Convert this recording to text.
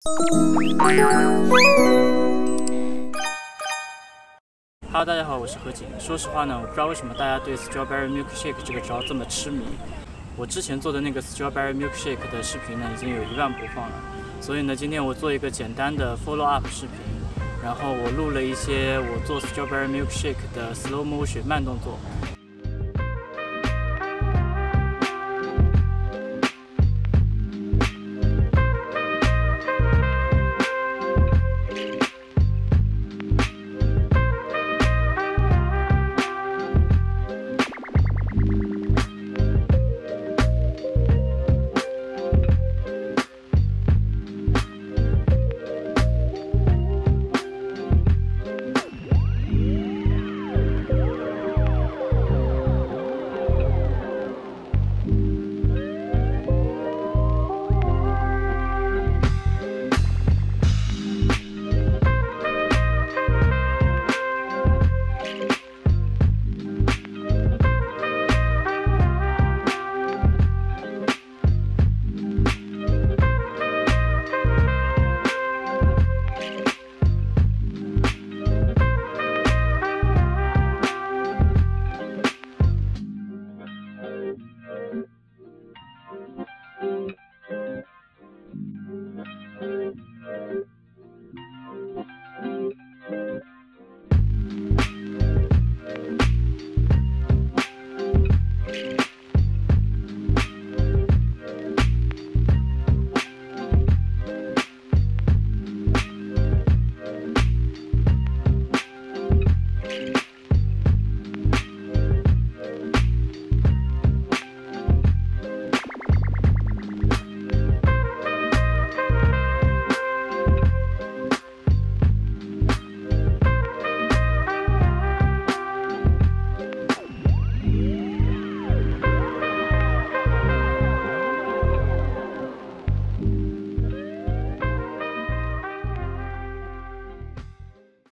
Hello， 大家好，我是何景。说实话呢，我不知道为什么大家对 strawberrymilkshake 这个招这么痴迷。我之前做的那个 strawberrymilkshake 的视频呢，已经有1万播放了。所以呢，今天我做一个简单的 follow up 视频，然后我录了一些我做 strawberrymilkshake 的 slow motion 慢动作。